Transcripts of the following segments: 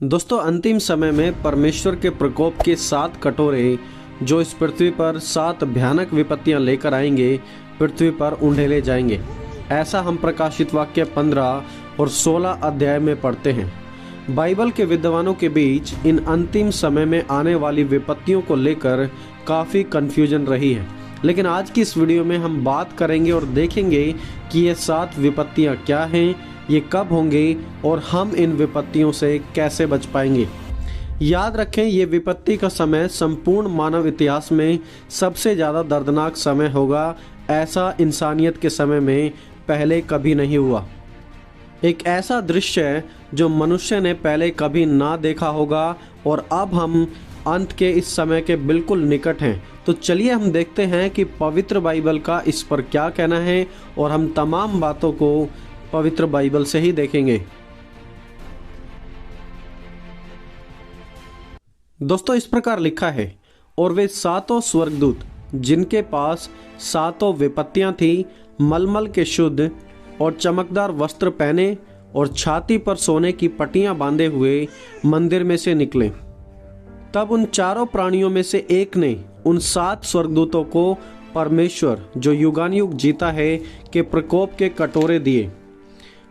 दोस्तों, अंतिम समय में परमेश्वर के प्रकोप के 7 कटोरे जो इस पृथ्वी पर 7 भयानक विपत्तियां लेकर आएंगे, पृथ्वी पर उंडेले जाएंगे। ऐसा हम प्रकाशित वाक्य 15 और 16 अध्याय में पढ़ते हैं। बाइबल के विद्वानों के बीच इन अंतिम समय में आने वाली विपत्तियों को लेकर काफ़ी कन्फ्यूजन रही है, लेकिन आज की इस वीडियो में हम बात करेंगे और देखेंगे कि ये 7 विपत्तियां क्या हैं, ये कब होंगे और हम इन विपत्तियों से कैसे बच पाएंगे। याद रखें, ये विपत्ति का समय संपूर्ण मानव इतिहास में सबसे ज़्यादा दर्दनाक समय होगा। ऐसा इंसानियत के समय में पहले कभी नहीं हुआ। एक ऐसा दृश्य जो मनुष्य ने पहले कभी ना देखा होगा और अब हम अंत के इस समय के बिल्कुल निकट हैं। तो चलिए हम देखते हैं कि पवित्र बाइबल का इस पर क्या कहना है और हम तमाम बातों को पवित्र बाइबल से ही देखेंगे। दोस्तों, इस प्रकार लिखा है, और वे 7 स्वर्गदूत जिनके पास 7 विपत्तियां थी, मलमल के शुद्ध और चमकदार वस्त्र पहने और छाती पर सोने की पट्टियां बांधे हुए मंदिर में से निकले। तब उन 4 प्राणियों में से एक ने उन 7 स्वर्गदूतों को परमेश्वर जो युगानुयुग जीता है के प्रकोप के कटोरे दिए।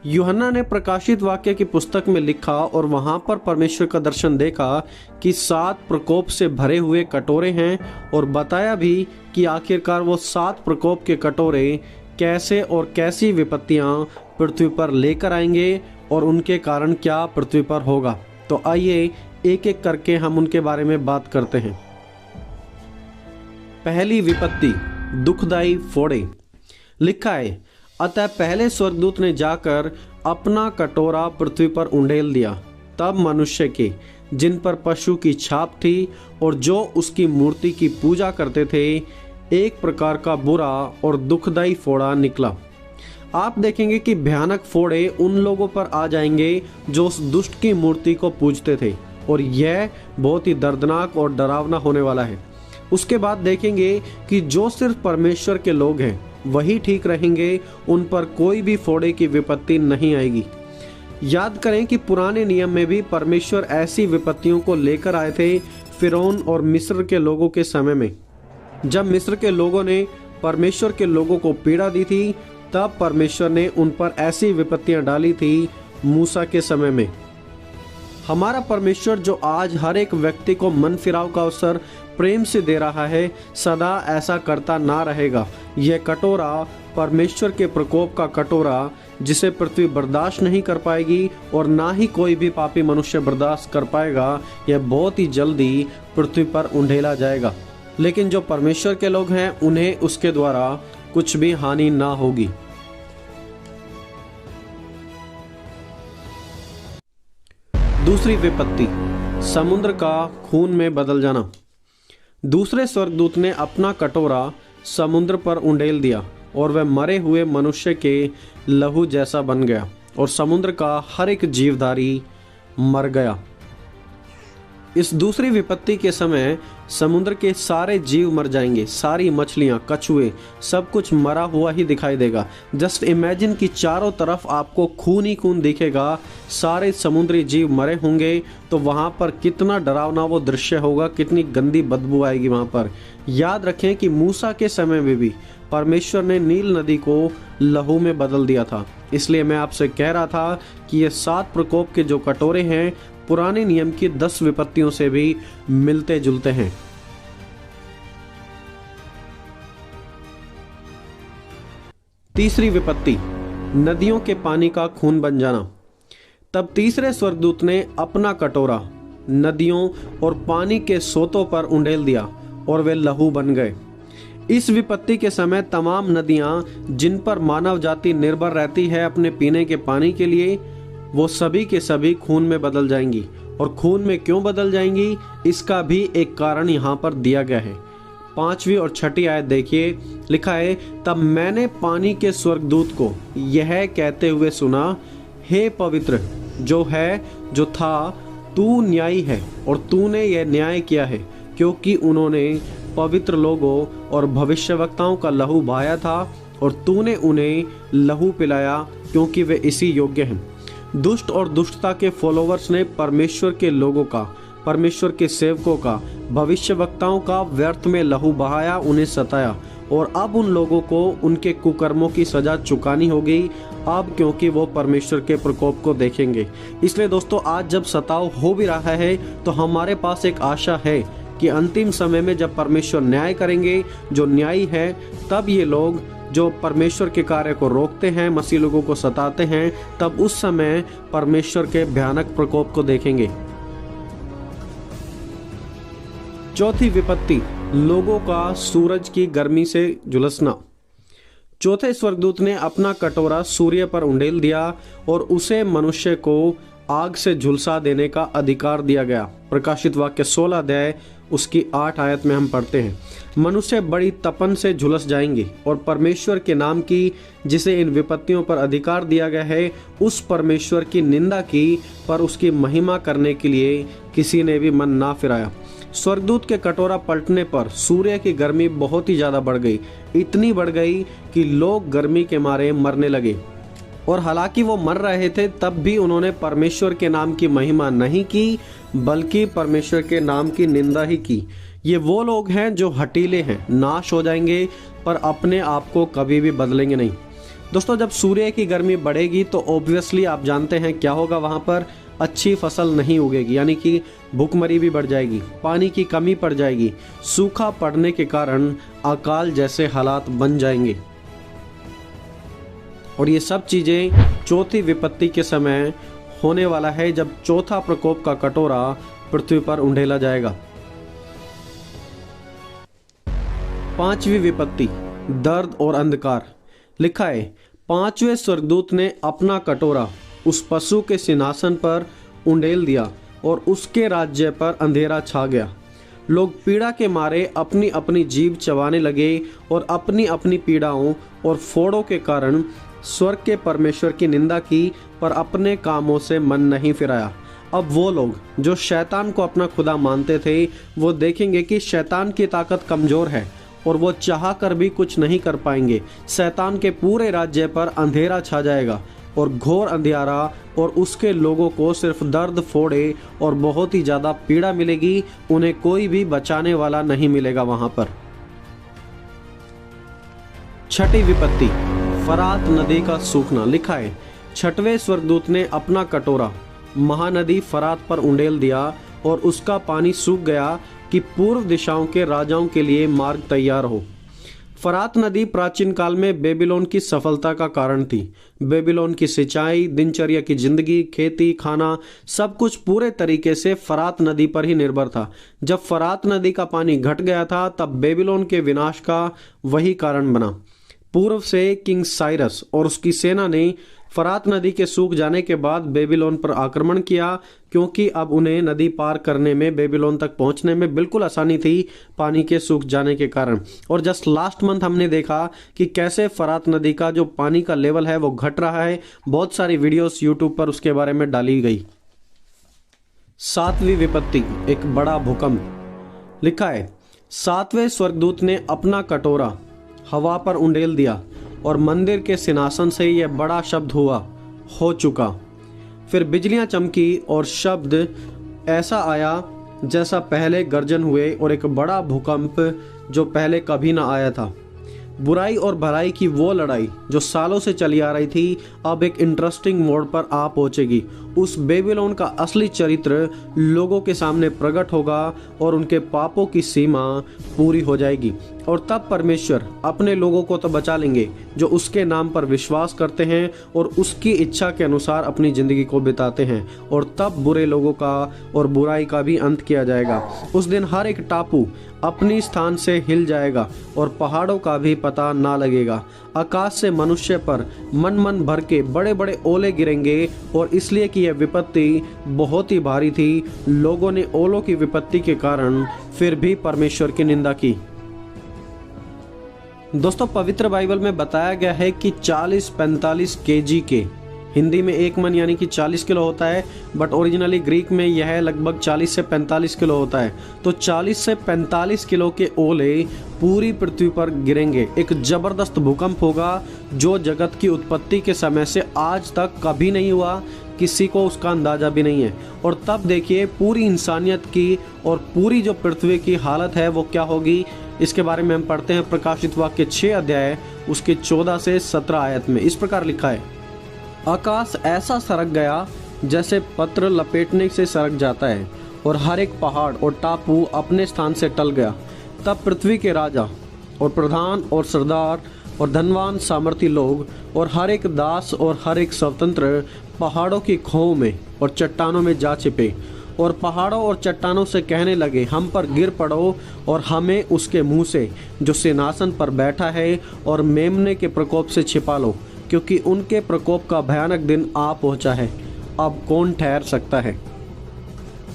यूहन्ना ने प्रकाशित वाक्य की पुस्तक में लिखा और वहां पर परमेश्वर का दर्शन देखा कि 7 प्रकोप से भरे हुए कटोरे हैं, और बताया भी कि आखिरकार वो 7 प्रकोप के कटोरे कैसे और कैसी विपत्तियां पृथ्वी पर लेकर आएंगे और उनके कारण क्या पृथ्वी पर होगा। तो आइए एक एक करके हम उनके बारे में बात करते हैं। पहली विपत्ति, दुखदाई फोड़े। लिखा है, अतः पहले स्वर्गदूत ने जाकर अपना कटोरा पृथ्वी पर उंडेल दिया। तब मनुष्य के जिन पर पशु की छाप थी और जो उसकी मूर्ति की पूजा करते थे, एक प्रकार का बुरा और दुखदाई फोड़ा निकला। आप देखेंगे कि भयानक फोड़े उन लोगों पर आ जाएंगे जो उस दुष्ट की मूर्ति को पूजते थे, और यह बहुत ही दर्दनाक और डरावना होने वाला है। उसके बाद देखेंगे कि जो सिर्फ परमेश्वर के लोग हैं वही ठीक रहेंगे, उन पर कोई भी फोड़े की विपत्ति नहीं आएगी। याद करें कि पुराने नियम में भी परमेश्वर ऐसी विपत्तियों को लेकर आए थे फिरौन और मिस्र के लोगों के समय में। जब मिस्र के लोगों ने परमेश्वर के लोगों को पीड़ा दी थी, तब परमेश्वर ने उन पर ऐसी विपत्तियां डाली थी मूसा के समय में। हमारा परमेश्वर जो आज हर एक व्यक्ति को मन फिराव का अवसर प्रेम से दे रहा है, सदा ऐसा करता ना रहेगा। यह कटोरा परमेश्वर के प्रकोप का कटोरा, जिसे पृथ्वी बर्दाश्त नहीं कर पाएगी और ना ही कोई भी पापी मनुष्य बर्दाश्त कर पाएगा, यह बहुत ही जल्दी पृथ्वी पर उंडेला जाएगा। लेकिन जो परमेश्वर के लोग हैं, उन्हें उसके द्वारा कुछ भी हानि ना होगी। दूसरी विपत्ति, समुद्र का खून में बदल जाना। दूसरे स्वर्गदूत ने अपना कटोरा समुद्र पर उंडेल दिया और वह मरे हुए मनुष्य के लहू जैसा बन गया, और समुद्र का हर एक जीवधारी मर गया। इस दूसरी विपत्ति के समय समुद्र के सारे जीव मर जाएंगे। सारी मछलियां, कछुए, सब कुछ मरा हुआ ही दिखाई देगा। जस्ट इमेजिन कि चारों तरफ आपको खून ही खून दिखेगा, सारे समुद्री जीव मरे होंगे। तो वहां पर कितना डरावना वो दृश्य होगा, कितनी गंदी बदबू आएगी वहां पर। याद रखें कि मूसा के समय में भी परमेश्वर ने नील नदी को लहू में बदल दिया था। इसलिए मैं आपसे कह रहा था कि ये 7 प्रकोप के जो कटोरे हैं, पुराने नियम की 10 विपत्तियों से भी मिलते जुलते हैं। तीसरी विपत्ति, नदियों के पानी का खून बन जाना। तब तीसरे स्वर्गदूत ने अपना कटोरा नदियों और पानी के सोतों पर उंडेल दिया और वे लहू बन गए। इस विपत्ति के समय तमाम नदियां जिन पर मानव जाति निर्भर रहती है अपने पीने के पानी के लिए, वो सभी के सभी खून में बदल जाएंगी। और खून में क्यों बदल जाएंगी, इसका भी एक कारण यहाँ पर दिया गया है। 5वीं और 6ठी आयत देखिए, लिखा है, तब मैंने पानी के स्वर्गदूत को यह कहते हुए सुना, हे पवित्र जो है जो था, तू न्यायी है और तूने यह न्याय किया है, क्योंकि उन्होंने पवित्र लोगों और भविष्यवक्ताओं का लहू बहाया था और तूने उन्हें लहू पिलाया, क्योंकि वे इसी योग्य हैं। दुष्ट और दुष्टता के फॉलोवर्स ने परमेश्वर के लोगों का, परमेश्वर के सेवकों का, भविष्यवक्ताओं का व्यर्थ में लहू बहाया, उन्हें सताया, और अब उन लोगों को उनके कुकर्मों की सजा चुकानी होगी अब, क्योंकि वो परमेश्वर के प्रकोप को देखेंगे। इसलिए दोस्तों, आज जब सताव हो भी रहा है तो हमारे पास एक आशा है कि अंतिम समय में जब परमेश्वर न्याय करेंगे, जो न्यायी है, तब ये लोग जो परमेश्वर के कार्य को रोकते हैं, मसीह लोगों को सताते हैं, तब उस समय परमेश्वर के भयानक प्रकोप को देखेंगे। चौथी विपत्ति, लोगों का सूरज की गर्मी से झुलसना। चौथे स्वर्गदूत ने अपना कटोरा सूर्य पर उंडेल दिया और उसे मनुष्य को आग से झुलसा देने का अधिकार दिया गया। प्रकाशित वाक्य 16 अध्याय उसकी 8 आयत में हम पढ़ते हैं, मनुष्य बड़ी तपन से झुलस जाएंगे और परमेश्वर के नाम की, जिसे इन विपत्तियों पर अधिकार दिया गया है, उस परमेश्वर की निंदा की, पर उसकी महिमा करने के लिए किसी ने भी मन ना फिराया। स्वर्गदूत के कटोरा पलटने पर सूर्य की गर्मी बहुत ही ज्यादा बढ़ गई, इतनी बढ़ गई कि लोग गर्मी के मारे मरने लगे। और हालांकि वो मर रहे थे, तब भी उन्होंने परमेश्वर के नाम की महिमा नहीं की, बल्कि परमेश्वर के नाम की निंदा ही की। ये वो लोग हैं जो हठीले हैं, नाश हो जाएंगे, पर अपने आप को कभी भी बदलेंगे नहीं। दोस्तों, जब सूर्य की गर्मी बढ़ेगी तो ऑब्वियसली आप जानते हैं क्या होगा, वहाँ पर अच्छी फसल नहीं उगेगी, यानी कि भूखमरी भी बढ़ जाएगी, पानी की कमी पड़ जाएगी, सूखा पड़ने के कारण अकाल जैसे हालात बन जाएंगे। और ये सब चीजें चौथी विपत्ति के समय होने वाला है, जब चौथा प्रकोप का कटोरा पृथ्वी पर उंडेला जाएगा। पांचवी विपत्ति, दर्द और अंधकार। लिखा है, पांचवें स्वर्गदूत ने अपना कटोरा उस पशु के सिंहासन पर उंडेल दिया और उसके राज्य पर अंधेरा छा गया। लोग पीड़ा के मारे अपनी अपनी जीभ चबाने लगे और अपनी अपनी पीड़ाओं और फोड़ों के कारण स्वर्ग के परमेश्वर की निंदा की, पर अपने कामों से मन नहीं फिराया। अब वो लोग जो शैतान को अपना खुदा मानते थे, वो देखेंगे कि शैतान की ताकत कमजोर है और वो चाह कर भी कुछ नहीं कर पाएंगे। शैतान के पूरे राज्य पर अंधेरा छा जाएगा और घोर अंधियारा, और उसके लोगों को सिर्फ दर्द, फोड़े और बहुत ही ज्यादा पीड़ा मिलेगी। उन्हें कोई भी बचाने वाला नहीं मिलेगा वहां पर। छठी विपत्ति, फरात नदी का सूखना। लिखा है, छठवें स्वर्गदूत ने अपना कटोरा महानदी फरात पर उंडेल दिया और उसका पानी सूख गया कि पूर्व दिशाओं के राजाओं के लिए मार्ग तैयार हो। फरात नदी प्राचीन काल में बेबीलोन की सफलता का कारण थी। बेबीलोन की सिंचाई, दिनचर्या की जिंदगी, खेती, खाना, सब कुछ पूरे तरीके से फरात नदी पर ही निर्भर था। जब फरात नदी का पानी घट गया था, तब बेबीलोन के विनाश का वही कारण बना। पूर्व से किंग साइरस और उसकी सेना ने फरात नदी के सूख जाने के बाद बेबीलोन पर आक्रमण किया, क्योंकि अब उन्हें नदी पार करने में, बेबीलोन तक पहुंचने में बिल्कुल आसानी थी पानी के सूख जाने के कारण। और जस्ट लास्ट मंथ हमने देखा कि कैसे फरात नदी का जो पानी का लेवल है वो घट रहा है। बहुत सारी वीडियोस यूट्यूब पर उसके बारे में डाली गई। सातवीं विपत्ति, एक बड़ा भूकंप। लिखा है, सातवें स्वर्गदूत ने अपना कटोरा हवा पर उंडेल दिया और मंदिर के सिंहासन से यह बड़ा शब्द हुआ, हो चुका। फिर बिजलियां चमकी और शब्द ऐसा आया जैसा पहले गर्जन हुए, और एक बड़ा भूकंप जो पहले कभी ना आया था। बुराई और भलाई की वो लड़ाई जो सालों से चली आ रही थी, अब एक इंटरेस्टिंग मोड़ पर आ पहुंचेगी। उस बेबीलोन का असली चरित्र लोगों के सामने प्रकट होगा और उनके पापों की सीमा पूरी हो जाएगी। और तब परमेश्वर अपने लोगों को तो बचा लेंगे जो उसके नाम पर विश्वास करते हैं और उसकी इच्छा के अनुसार अपनी जिंदगी को बिताते हैं। और तब बुरे लोगों का और बुराई का भी अंत किया जाएगा। उस दिन हर एक टापू अपनी स्थान से हिल जाएगा और पहाड़ों का भी पता ना लगेगा। आकाश से मनुष्य पर मन भर के बड़े बड़े ओले गिरेंगे, और इसलिए कि यह विपत्ति बहुत ही भारी थी, लोगों ने ओलों की विपत्ति के कारण फिर भी परमेश्वर की निंदा की। दोस्तों, पवित्र बाइबल में बताया गया है कि 40-45 केजी के, हिंदी में 1 मन यानी कि 40 किलो होता है, बट ओरिजिनली ग्रीक में यह लगभग 40 से 45 किलो होता है। तो 40 से 45 किलो के ओले पूरी पृथ्वी पर गिरेंगे। एक जबरदस्त भूकंप होगा जो जगत की उत्पत्ति के समय से आज तक कभी नहीं हुआ, किसी को उसका अंदाज़ा भी नहीं है। और तब देखिए पूरी इंसानियत की और पूरी जो पृथ्वी की हालत है वो क्या होगी, इसके बारे में हम पढ़ते हैं प्रकाशित वाक्य 6 अध्याय उसकी 14 से 17 आयत में। इस प्रकार लिखा है, आकाश ऐसा सरक गया जैसे पत्र लपेटने से सरक जाता है और हर एक पहाड़ और टापू अपने स्थान से टल गया। तब पृथ्वी के राजा और प्रधान और सरदार और धनवान सामर्थी लोग और हर एक दास और हर एक स्वतंत्र पहाड़ों की खोह में और चट्टानों में जा छिपे और पहाड़ों और चट्टानों से कहने लगे, हम पर गिर पड़ो और हमें उसके मुंह से जो सिंहासन पर बैठा है और मेमने के प्रकोप से छिपा लो, क्योंकि उनके प्रकोप का भयानक दिन आ पहुंचा है। अब कौन ठहर सकता है।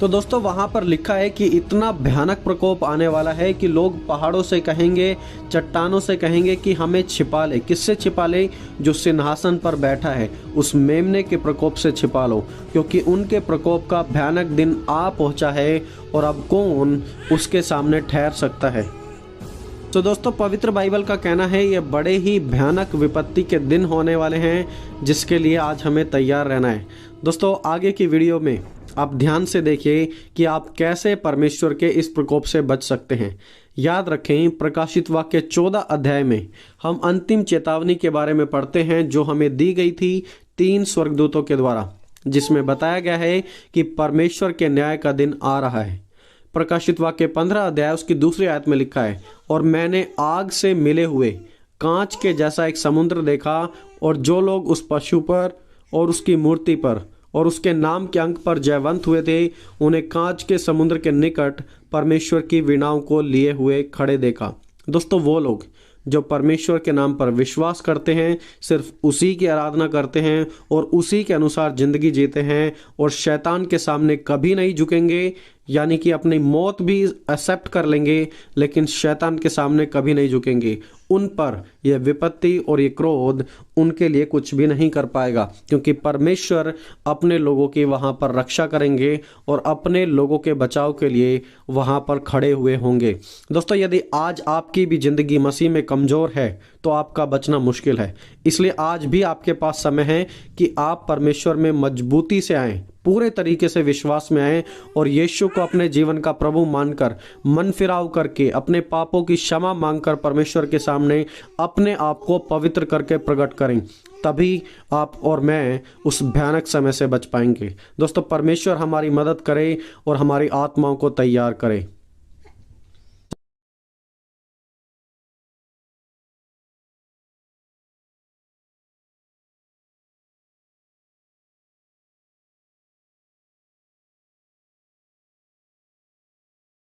तो दोस्तों वहाँ पर लिखा है कि इतना भयानक प्रकोप आने वाला है कि लोग पहाड़ों से कहेंगे, चट्टानों से कहेंगे कि हमें छिपा ले। किससे छिपा ले? जो सिंहासन पर बैठा है, उस मेमने के प्रकोप से छिपा लो, क्योंकि उनके प्रकोप का भयानक दिन आ पहुँचा है और अब कौन उसके सामने ठहर सकता है। तो दोस्तों पवित्र बाइबल का कहना है ये बड़े ही भयानक विपत्ति के दिन होने वाले हैं, जिसके लिए आज हमें तैयार रहना है। दोस्तों आगे की वीडियो में आप ध्यान से देखिए कि आप कैसे परमेश्वर के इस प्रकोप से बच सकते हैं। याद रखें प्रकाशित वाक्य 14 अध्याय में हम अंतिम चेतावनी के बारे में पढ़ते हैं जो हमें दी गई थी 3 स्वर्गदूतों के द्वारा, जिसमें बताया गया है कि परमेश्वर के न्याय का दिन आ रहा है। प्रकाशित वाक्य 15 अध्याय उसकी दूसरी आयत में लिखा है, और मैंने आग से मिले हुए कांच के जैसा एक समुद्र देखा, और जो लोग उस पशु पर और उसकी मूर्ति पर और उसके नाम के अंक पर जयवंत हुए थे, उन्हें कांच के समुद्र के निकट परमेश्वर की वीणाओं को लिए हुए खड़े देखा। दोस्तों वो लोग जो परमेश्वर के नाम पर विश्वास करते हैं, सिर्फ उसी की आराधना करते हैं और उसी के अनुसार जिंदगी जीते हैं और शैतान के सामने कभी नहीं झुकेंगे, यानी कि अपनी मौत भी एक्सेप्ट कर लेंगे लेकिन शैतान के सामने कभी नहीं झुकेंगे, उन पर यह विपत्ति और ये क्रोध उनके लिए कुछ भी नहीं कर पाएगा, क्योंकि परमेश्वर अपने लोगों की वहां पर रक्षा करेंगे और अपने लोगों के बचाव के लिए वहां पर खड़े हुए होंगे। दोस्तों यदि आज आपकी भी जिंदगी मसीह में कमजोर है तो आपका बचना मुश्किल है, इसलिए आज भी आपके पास समय है कि आप परमेश्वर में मजबूती से आएं, पूरे तरीके से विश्वास में आएं और यीशु को अपने जीवन का प्रभु मानकर मन फिराव करके अपने पापों की क्षमा मांगकर परमेश्वर के सामने अपने आप को पवित्र करके प्रकट करें। तभी आप और मैं उस भयानक समय से बच पाएंगे। दोस्तों परमेश्वर हमारी मदद करे और हमारी आत्माओं को तैयार करे।